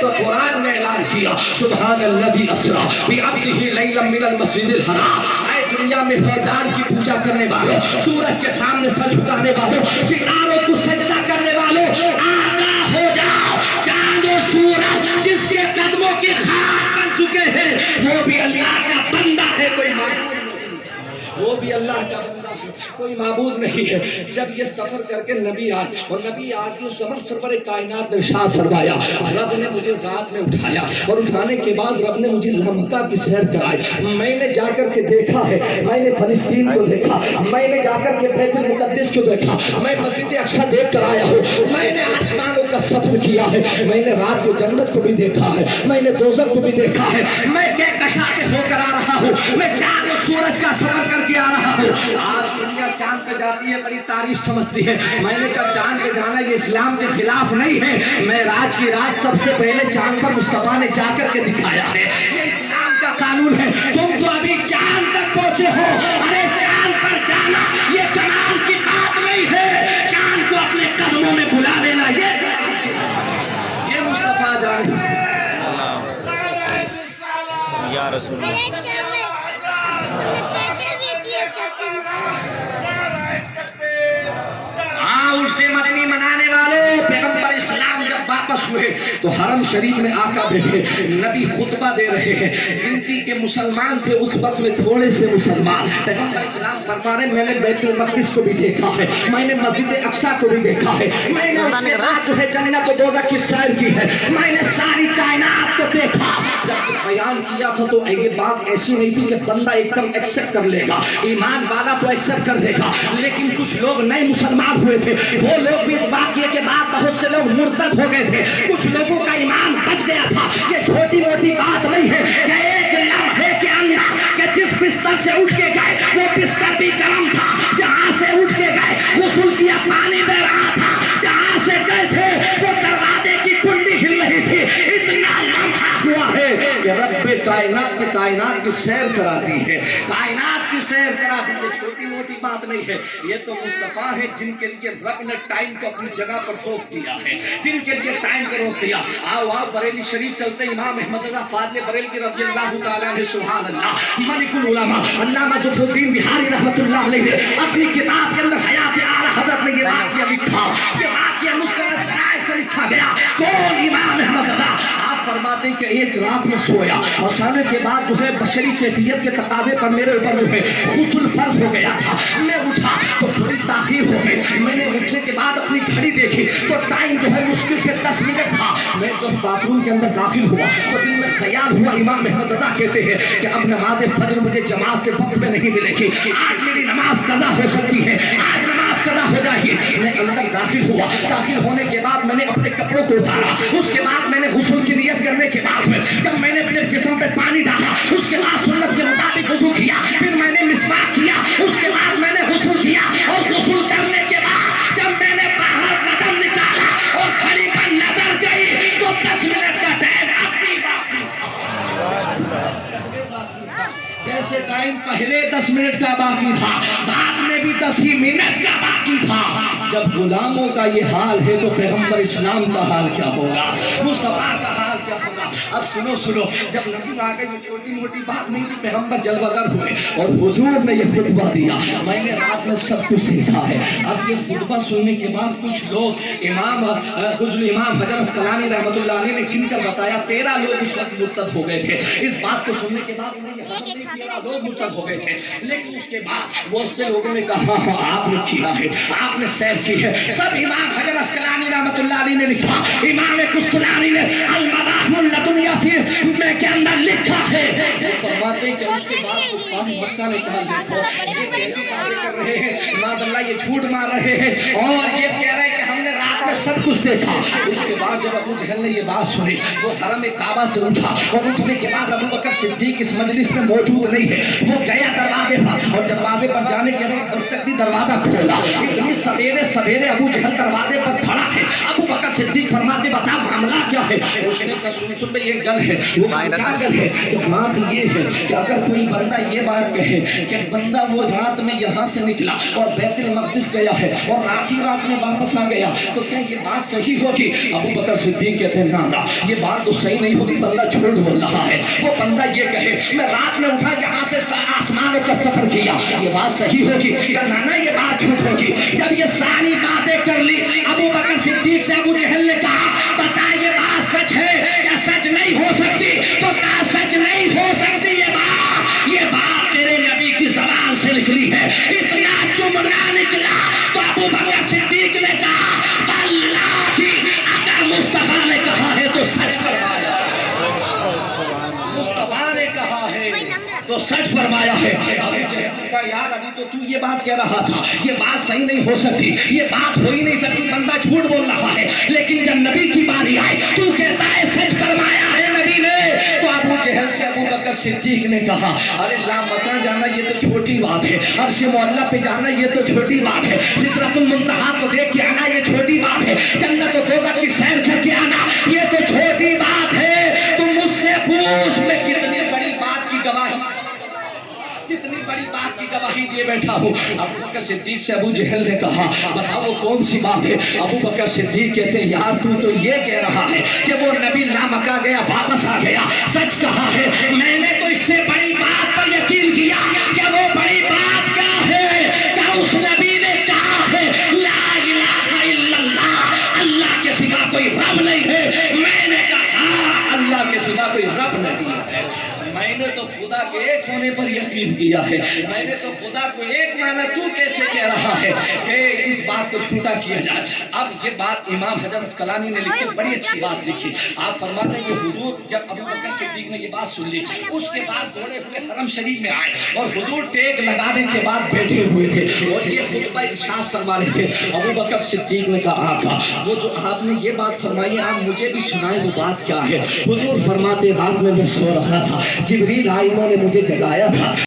تو قرآن نے اعلان کیا سبحان الذی اسرا بعبدہ لیلا من المسجد الحرام۔ اے دنیا میں جان کی پوجا کرنے والوں، سورج کے سامنے سر جھکانے والوں، ستاروں کو سجدہ کرنے والوں، آگاہ ہو جاؤ، چاند و سورج جس کے قدموں کی خاک بن چکے ہیں وہ بھی اللہ کا بندہ ہے، کوئی معبود نہیں، وہ بھی اللہ کا بندہ ہے، کوئی معبود نہیں ہے۔ جب یہ سفر کر کے نبی آج اور نبی آج کی اس زمان سرور کائنات نے ارشاد فرمایا رب نے مجھے رات میں اٹھایا اور اٹھانے کے بعد رب نے مجھے لمکہ کی سیر کرائی، میں نے جا کر کے دیکھا ہے، میں نے فلسطین کو دیکھا، میں نے جا کر کے بیت المقدس کو دیکھا، میں مسجد اقصی دیکھ کر آیا ہوں، میں نے آسمانوں کا سفر کیا ہے، میں نے رات کو جنت کو بھی دیکھا ہے، میں نے دوزخ کو بھی دیکھا ہے، میں کہکشاں کے ہو کر آ رہا ہوں، میں چاند و سورج کا سفر کر کے آ رہا ہوں۔ آج دنیا چاند پہ جاتی ہے، بڑی تعریف سمجھتی ہے، میں نے کہا چاند پہ جانا یہ اسلام کے خلاف نہیں ہے، میں راج کی رات سب سے پہلے چاند پر مصطفیٰ نے جا کر کے دکھایا ہے، یہ اسلام کا قانون ہے۔ تم تو ابھی چاند تک پہنچے ہو، ارے چاند پر جانا یہ کمال کی بات نہیں ہے، چاند کو اپنے قدموں میں بلا لینا یہ مصطفیٰ جانے یا رسول اللہ۔ سے مدنی منانے والے پیغمبر اسلام جب واپس ہوئے تو حرم شریف میں آقا بیٹھے، نبی خطبہ دے رہے ہیں، گنتی کے مسلمان تھے اس وقت میں تھوڑے سے مسلمان، پیغمبر اسلام فرما رہے میں نے بیت المقدس کو بھی دیکھا ہے، میں نے مسجد اقصی کو بھی دیکھا ہے، میں نے اس کے بعد جو ہے جنت و دوزخ کی سیر کی ہے، میں نے ساری کائنات کو دیکھا۔ جب بیان کیا تھا تو یہ بات ایسی نہیں تھی کہ بندہ ایک دم ایکسپٹ کر لے گا، ایمان والا تو ایکسپٹ کر لے گا، لیکن کچھ لوگ نئے مسلمان ہوئے تھے، وہ لوگ بھی واقعے کے بعد بہت سے لوگ مرتد ہو گئے تھے، کچھ لوگوں کا ایمان بچ گیا تھا۔ یہ چھوٹی موٹی بات نہیں ہے کہ ایک لمحے کے اندر کہ جس بستر سے اٹھ کے گئے وہ بستر بھی گرم تھا، جہاں سے اٹھ کے گئے غسل کیا پانی بہ رہا تھا، جہاں سے گئے تھے وہ دروازے کی کنڈی ہل رہی تھی، اتنا لمحہ ہوا ہے کہ رب کائنات نے کائنات کی سیر کرا دی ہے، کائنات کی سیر کرا دی ہے، چھوٹی موٹی بات نہیں ہے۔ یہ تو مصطفیٰ ہے جن کے لیے رب نے ٹائم کو اپنی جگہ پر روک دیا ہے، جن کے لیے ٹائم کو روک دیا۔ آؤ آؤ بریلی شریف چلتے، امام احمد رضا فاضل بریلوی رضی اللہ تعالیٰ عنہ سبحان اللہ، ملک العلماء علامہ ظفر الدین بہاری رحمۃ اللہ علیہ نے اپنی کتاب کے اندر حیات اعلیٰ حضرت میں یہ واقعہ لکھا، یہ واقعہ مستند ذرائع سے لکھا گیا۔ کون امام احمد رضا؟ آپ فرماتے ہیں کہ ایک رات میں سویا اور سونے کے بعد جو ہے بشری کیفیت کے تقاضے پر میرے اوپر جو ہے غسل فرض ہو گیا تھا، میں اٹھا تو تھوڑی تاخیر ہو گئی، میں نے اٹھنے کے بعد اپنی گھڑی دیکھی تو ٹائم جو ہے مشکل سے 10 منٹ تھا، میں جو باتھ روم کے اندر داخل ہوا تو دل میں خیال ہوا، امام احمد رضا کہتے ہیں کہ اب نماز فجر مجھے جماعت سے وقت میں نہیں ملے گی، آج میری نماز قضا ہو سکتی ہے، آج نماز قضا ہو جائے گی۔ میں اندر داخل ہوا، داخل ہونے کے بعد میں نے اپنے کپڑوں کو اتارا، اس کے بعد میں نے غسل کی نیت کرنے کے بعد جب میں نے اپنے جسم پہ پانی ڈالا، اس کے بعد سنت کے مطابق وضو کیا، پھر میں نے مسواک کیا، اس کے بعد میں نے غسل کیا، اور غسل کرنے کے بعد جب میں نے باہر قدم نکالا اور گھڑی پر نظر گئی تو 10 منٹ کا ٹائم اب بھی باقی تھا، جیسے ٹائم پہلے 10 منٹ کا باقی تھا، بعد میں بھی 10 ہی منٹ کا باقی تھا۔ جب غلاموں کا یہ حال ہے تو پیغمبر اسلام کا حال کیا ہوگا، مصطفیٰ کا حال کیا ہوگا۔ اب سنو، جب نبی آ گئے یہ چھوٹی موٹی بات نہیں تھی، پیغمبر جلوہ گر ہوئے اور حضور نے یہ خطبہ دیا، میں نے رات میں سب کچھ دیکھا ہے۔ اب یہ خطبہ سننے کے بعد کچھ لوگ امام حجر اسقلانی رحمۃ اللہ علیہ نے گن کر بتایا 13 لوگ اس وقت مرتد ہو گئے تھے۔ اس بات کو سننے کے بعد انہیں یہ حضم نہیں کیا، لوگ مرتد ہو گئے تھے، لیکن اس کے بعد وہ لوگوں نے کہا ہاں آپ نے کیا ہے، آپ نے سیر کی ہے۔ سب امام حجر اسقلانی رحمۃ اللہ علیہ نے لکھا، امام قسطلانی نے المباحث اللدنیہ میں کے اندر لکھا ہے، وہ فرماتے کہ اس کے بعد کفار مکہ نے کہا دیکھو یہ کیسی باتیں کر رہے ہیں، معاذ اللہ یہ جھوٹ مار رہے ہیں اور یہ کہہ رہے ہیں کہ ہم نے رات میں سب کچھ دیکھا۔ اس کے بعد جب ابو جہل نے یہ بات سنی وہ حرم کعبہ سے اٹھا اور اٹھنے کے بعد ابو بکر صدیق اس مجلس میں موجود نہیں ہے، وہ گیا دروازے پر اور دروازے پر جانے کے بعد دستک دی، دروازہ کھولا، اتنی سویرے ابو جہل دروازے پر کھڑا ہے؟ ابو بکر صدیق فرماتے بتا معاملہ کیا ہے؟ اس نے کہا سن بھئی یہ گل ہے۔ وہ کیا گل ہے؟ کہ بات یہ ہے کہ اگر کوئی بندہ یہ بات کہے کہ بندہ وہ رات میں یہاں سے نکلا اور بیت المقدس گیا ہے اور رات ہی رات میں واپس آ گیا تو کیا یہ بات صحیح ہوگی؟ ابو بکر صدیق کہتے ہیں نا یہ بات تو صحیح نہیں ہوگی، بندہ جھوٹ بول رہا ہے۔ وہ بندہ یہ کہے میں رات میں اٹھا یہاں سے آسمانوں کا سفر کیا، یہ بات صحیح ہوگی؟ یا نانا یہ بات جھوٹ ہوگی۔ جب یہ ساری باتیں کر لی ابو بکر صدیق سے ابو جہل نے کہا بتا یہ بات سچ ہے یا سچ نہیں ہو سکتی؟ تو کہا سچ نہیں ہو سکتی یہ بات تیرے نبی کی زبان سے نکلی ہے۔ اتنا جملہ نکلا تو ابو بکر صدیق نے کہا واللہ اگر مصطفیٰ نے کہا ہے تو سچ فرمایا، مصطفیٰ نے کہا ہے تو سچ فرمایا ہے۔ ابو جہل کا یار ابھی تو یہ بات کہہ رہا تھا یہ بات صحیح نہیں ہو سکتی، یہ بات ہو ہی نہیں سکتی، بندہ جھوٹ بول رہا ہے، لیکن جب نبی کی باری آئی تو کہتا ہے سچ فرمایا ہے نبی نے۔ تو ابو جہل سے ابو بکر صدیق نے کہا ارے لا مکان جانا یہ تو چھوٹی بات ہے، عرش معلیٰ پہ جانا یہ تو چھوٹی بات ہے، سدرۃ المنتہا کو دیکھ کے آنا یہ چھوٹی بات ہے، جنت و دوزخ کی سیر کر کے آنا یہ تو چھوٹی بات ہے۔ تم مجھ سے پوچھ میں کتنی بڑی بات کی گواہی، کتنی بڑی بات کی گواہی دیے بیٹھا ہوں۔ ابو بکر صدیق سے ابو جہل نے کہا بتاؤ وہ کون سی بات ہے؟ ابو بکر صدیق کہتے ہیں یار تو یہ کہہ رہا ہے کہ وہ نبی لامکہ گیا واپس آ گیا، سچ کہا ہے، میں نے تو اس سے بڑی بات پر یقین کیا کہ وہ بڑی بات کیا ہے؟ کیا اس نبی نے کہا ہے لا الہ الا اللہ، اللہ کے سوا کوئی رب نہیں ہے؟ میں نے کہا اللہ کے سوا کوئی رب نہیں ہے، میں نے تو خدا کے ایک ہونے پر یقین کیا ہے، میں نے تو خدا کو ایک مانا، تو کیسے کہہ رہا ہے کہ اس بات کو جھوٹا کیا جائے؟ اب یہ بات امام حجر اسقلانی نے لکھی، بڑی اچھی بات لکھی۔ آپ فرماتے ہیں کہ حضور جب ابو بکر صدیق نے یہ بات سن لی اس کے بعد دوڑے ہوئے حرم شریف میں آئے اور حضور ٹیک لگانے کے بعد بیٹھے ہوئے تھے اور یہ خطبہ ارشاد فرما رہے تھے۔ ابو بکر صدیق نے کہا آقا وہ جو آپ نے یہ بات فرمائی آپ مجھے بھی سنائیں وہ بات کیا ہے؟ حضور فرماتے رات میں سو رہا تھا، جبریل آئے انہوں نے مجھے جگایا تھا،